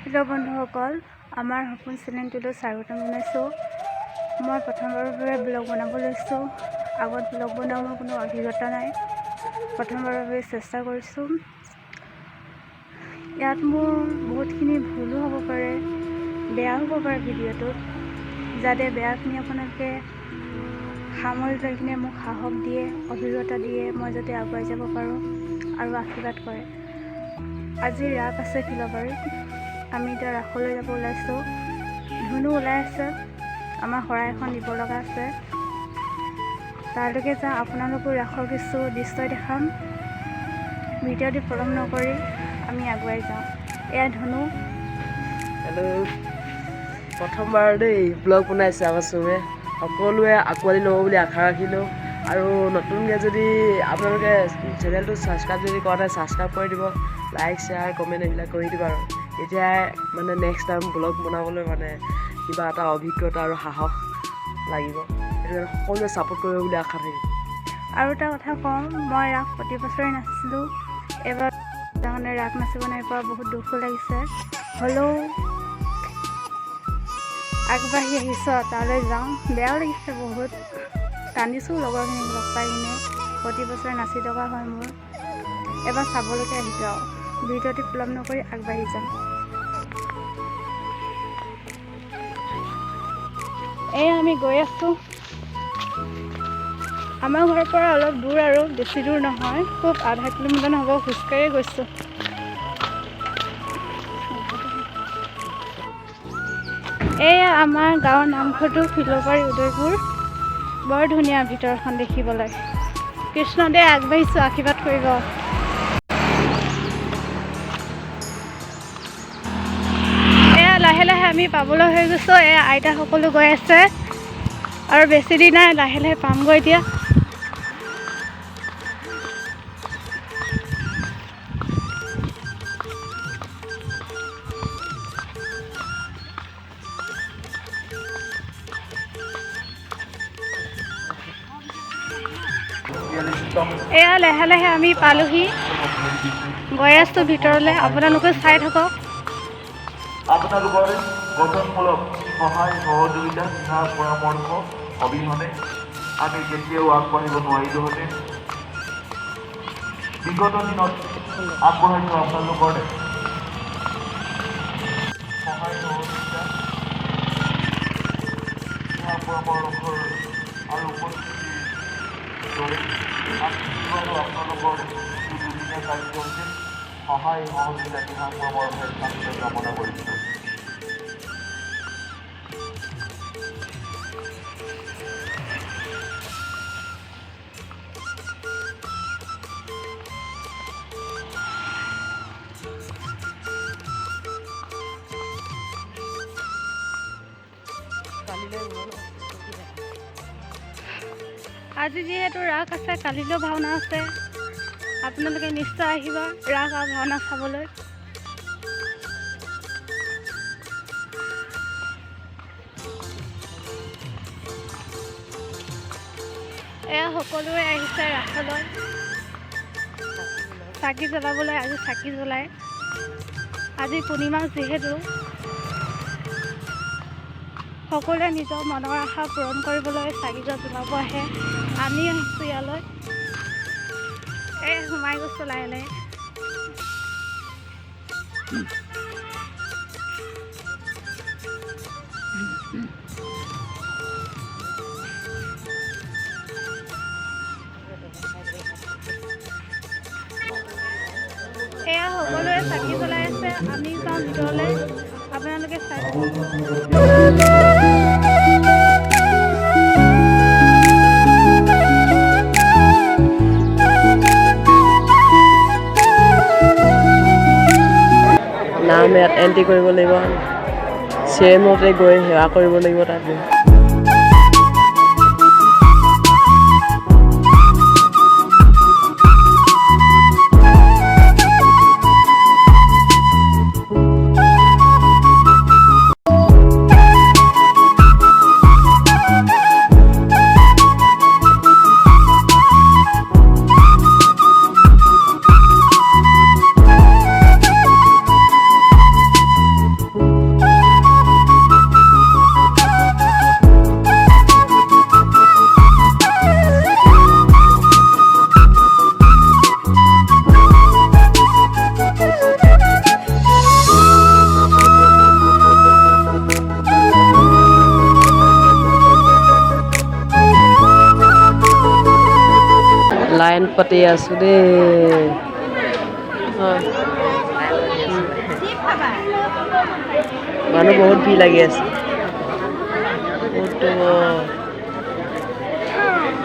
Hello' বন্ধুসকল, আমাৰ সপোন চেনেলটোলৈ স্বাগতম জনাইছোঁ। মই প্ৰথমবাৰৰ বাবে ব্লগ বনাব লৈছোঁ। আগত ব্লগ বনোৱাৰ মোৰ কোনো অভিজ্ঞতা নাই। প্ৰথমবাৰৰ বাবে চেষ্টা কৰিছোঁ। ইয়াত মোৰ বহুতখিনি ভুলো হ'ব পাৰে, বেয়াও হ'ব পাৰে ভিডিঅ'টোত। যাতে বেয়াখিনি আপোনালোকে সামৰি লৈ কিনে মোক সাহস দিয়ে, অভিজ্ঞতা দিয়ে, মই যাতে আগুৱাই যাব পাৰোঁ আৰু আশীৰ্বাদ কৰে। আজি ৰাস আছে ফিলবাৰীত। আমি এতিয়া ৰাসলৈ যাব ওলাইছোঁ। ধুনু ওলাই আছে, আমাৰ শৰাই এখন দিব লগা আছে। তালৈকে যাওঁ, আপোনালোকো ৰাসৰ কিছু দৃশ্য দেখাম। ভিডিঅ'টি পলম নকৰি আমি আগুৱাই যাওঁ। এয়া ধুনু। হেল্ল', প্ৰথমবাৰ দেই ব্লগ বনাইছে আমাৰ চুমে। সকলোৱে আঁকোৱালি ল'ব বুলি আশা ৰাখিলোঁ। আৰু নতুনকৈ যদি আপোনালোকে চেনেলটো ছাবস্ক্ৰাইব যদি কৰা নাই, ছাবস্ক্ৰাইব কৰি দিব। লাইক, শ্বেয়াৰ, কমেণ্ট এইবিলাক কৰি দিব। আৰু এতিয়াই মানে নেক্সট টাইম ব্লগ বনাবলৈ মানে কিবা এটা অভিজ্ঞতা আৰু সাহস লাগিব। সেইটো সকলোৱে ছাপোৰ্ট কৰিব বুলি আশা থাকিল। আৰু এটা কথা কওঁ, মই ৰাস প্ৰতি বছৰে নাচিছিলোঁ। এইবাৰ তাৰমানে ৰাস নাচিব নাই পৰা, বহুত দুখো লাগিছে। হ'লেও আগবাঢ়ি আহিছোঁ, তালৈ যাওঁ। বেয়াও লাগিছে বহুত, কান্দিছোঁ লগৰখিনিক লগ পাই কিনে। প্ৰতি বছৰে নাচি থকা হয় মোৰ। এবাৰ চাবলৈকে আহিছোঁ আৰু ভিডিঅ'টি পলম নকৰি আগবাঢ়ি যাম। এই আমি গৈ আছোঁ। আমাৰ ঘৰৰ পৰা অলপ দূৰ, আৰু বেছি দূৰ নহয়, খুব আধা কিলোমিটাৰ হ'ব। খোজকাঢ়িয়ে গৈছোঁ। এয়া আমাৰ গাঁৱৰ নামঘৰটো, ফিলবাৰী উদয়পুৰ। বৰ ধুনীয়া ভিতৰখন দেখিবলৈ। কৃষ্ণদে আগবাঢ়িছোঁ, আশীৰ্বাদ কৰিব। এয়া লাহে লাহে আমি পাবলৈ হৈ গৈছোঁ। এয়া আইতা সকলো গৈ আছে, আৰু বেছি দিন নাই, লাহে লাহে পামগৈ এতিয়া। এয়া লাহে লাহে আমি পালোহি, গৈ আছোঁ ভিতৰলৈ। আপোনালোকে চাই থাকক। আপোনালোকৰ গঠনমূলক সহায় সহযোগিতা, দিহা পৰামৰ্শ অবিহনে আমি কেতিয়াও আগবাঢ়িব নোৱাৰিলোহেঁতেন। বিগত দিনত আগবঢ়াইছোঁ আপোনালোকৰ সহায় সহযোগিতা, দিহা পৰামৰ্শৰ আৰু উপস্থিতিৰ দৰে আপোনালোকৰ দুদিনীয়া কাৰ্যসূচীত সহায় সহযোগিতা, দিহা পৰামৰ্শৰ কামনা কৰিছোঁ। আজি যিহেতু ৰাস আছে, কালিলৈও ভাওনা আছে। আপোনালোকে নিশ্চয় আহিব ৰাস আৰু ভাওনা চাবলৈ। এয়া সকলোৱে আহিছে ৰাসলৈ চাকি জ্বলাবলৈ। আজি চাকি জ্বলায়। আজি পূৰ্ণিমা যিহেতু সকলোৱে নিজৰ মনৰ আশা পূৰণ কৰিবলৈ চাকি জ্বলাব আহে। আমি আহিছোঁ ইয়ালৈ। সোমাই গৈছোঁ লাহে লাহে। এয়া সকলোৱে চাকি জ্বলাই আছে। আমি যাওঁ ভিতৰলৈ, আপোনালোকে চাই থাকক। নাম ইয়াত এণ্ট্ৰি কৰিব লাগিব। চিএমতে গৈ সেৱা কৰিব লাগিব তাত গৈ। পাতি আছো দেই মানুহ বহুত ভিৰ লাগি আছে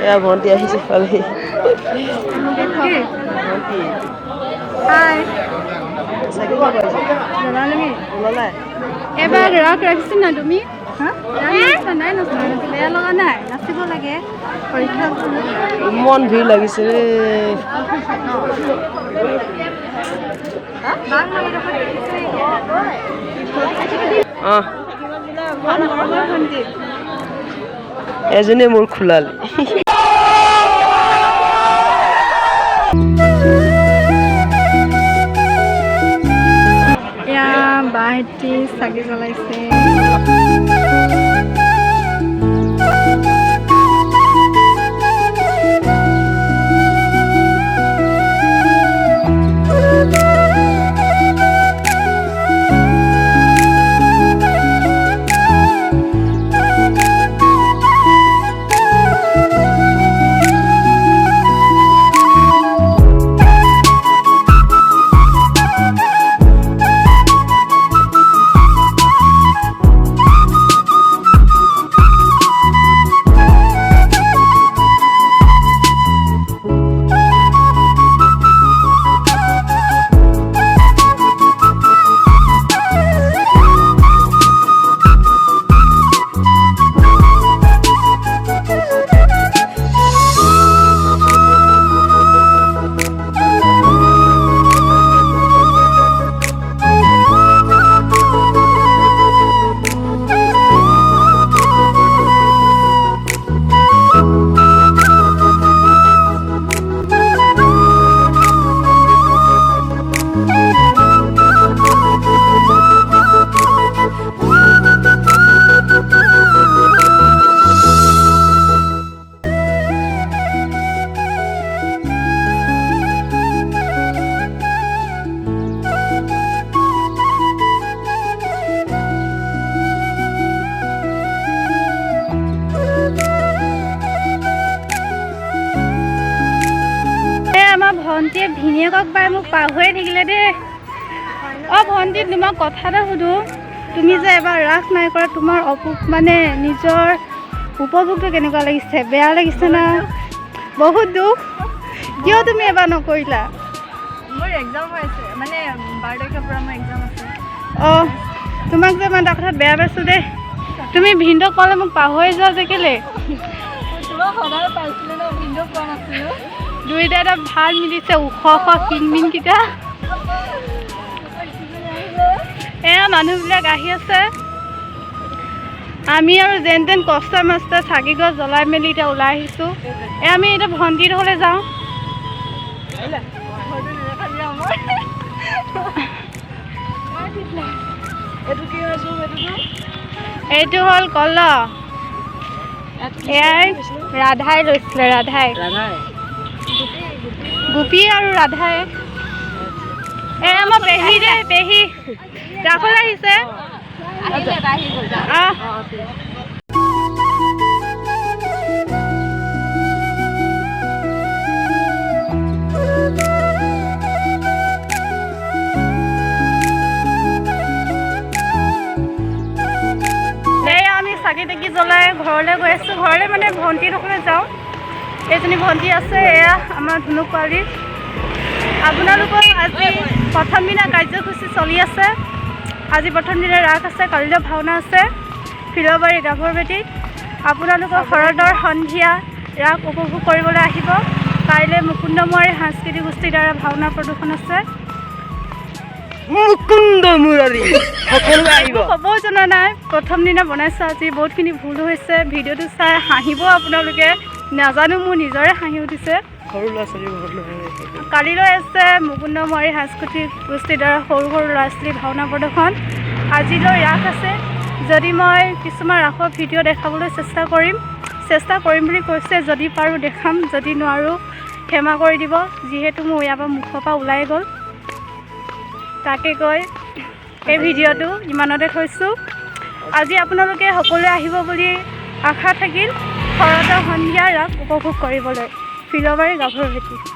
এয়া ভণ্টি আহিছে পালেহি ভণ্টি হাই চাইকেল যাব আহিছে জানালে ওলালাই এবাৰ ৰাখ ৰাখিছা না তুমি নাই নচা বেয়া লগা নাই নাচিব লাগে পৰীক্ষা ইমান ভিৰ লাগিছে ৰে এজনী মোৰ খোলালি এয়া বাহেতি চাকি জ্বলাইছে ভণ্টিয়ে ভিনিয়েকক পাই মোক পাহৰিয়ে থাকিলে দেই ভণ্টি তোমাক কথা এটা সুধো তুমি যে এবাৰ ৰাস নাই কৰা তোমাৰ মানে নিজৰ উপভোগটো কেনেকুৱা লাগিছে বেয়া লাগিছে না বহুত দুখ কিয় তুমি এবাৰ নকৰিলা মোৰ এক্সাম হৈ আছে মানে 12 তাৰিখৰ পৰা মোৰ এক্সাম আছে তোমাক যে মই এটা কথাত বেয়া পাইছোঁ দেই তুমি ভিনদেউক ক'লে মোক পাহৰি যোৱা যে কেলে তোমাক সদায় পাইছিলোঁ ন ভিনদেউক কোৱা নাছিলোঁ দুইটা এটা ভাল মিলিছে ওখ কিনমিনকেইটা এয়া মানুহবিলাক আহি আছে আমি আৰু যেন তেন কষ্টই মষ্টই চাকি গছ জ্বলাই মেলি এতিয়া ওলাই আহিছোঁ আমি এতিয়া ভণ্টিৰ ঘৰলৈ যাওঁ এইটো হ'ল কল এয়াই ৰাধাই লৈছিলে ৰাধাই গোপী আৰু ৰাধাই আমাৰ পেহী দে পেহী ৰাখল আহিছে আমি চাকি তাকি জ্বলাই ঘৰলৈ গৈ আছোঁ ঘৰলৈ মানে ভণ্টিৰ ঘৰলৈ যাওঁ এইজনী ভণ্টি আছে এয়া আমাৰ ধুনু পোৱালী আপোনালোকৰ আজি প্ৰথম দিনা কাৰ্যসূচী চলি আছে আজি প্ৰথম দিনা ৰাস আছে কালিলৈ ভাওনা আছে ফিলবাৰী গাভৰুবেটীত আপোনালোকৰ শৰদৰ সন্ধিয়া ৰাস উপভোগ কৰিবলৈ আহিব কাইলৈ মুকুন্দমুৰাৰী সাংস্কৃতিক গোষ্ঠীৰ দ্বাৰা ভাওনা প্ৰদৰ্শন আছে মুকুন্দমুৰাৰী সকলোৱে আহিব ক'ব জনা নাই প্ৰথম দিনা বনাইছোঁ আজি বহুতখিনি ভুল হৈছে ভিডিঅ'টো চাই হাঁহিব আপোনালোকে নাজানো মোৰ নিজৰে হাঁহি উঠিছে সৰু ল'ৰা ছোৱালী কালিলৈ আছে মুকুন্দমুৰাৰী সাংস্কৃতিক গোষ্ঠীৰ দ্বাৰা সৰু সৰু ল'ৰা ছোৱালী ভাওনা প্ৰদৰ্শন আজিলৈ ৰাস আছে যদি মই কিছুমান ৰাসৰ ভিডিঅ' দেখাবলৈ চেষ্টা কৰিম বুলি কৈছে যদি পাৰোঁ দেখাম যদি নোৱাৰোঁ ক্ষমা কৰি দিব যিহেতু মোৰ ইয়াৰ পৰা মুখৰ পৰা ওলাই গ'ল তাকে কৈ এই ভিডিঅ'টো ইমানতে থৈছোঁ আজি আপোনালোকে সকলোৱে আহিব বুলি আশা থাকিল শৰতৰ সন্ধিয়া ৰাস উপভোগ কৰিবলৈ ফিলবাৰী গাভৰুবেটী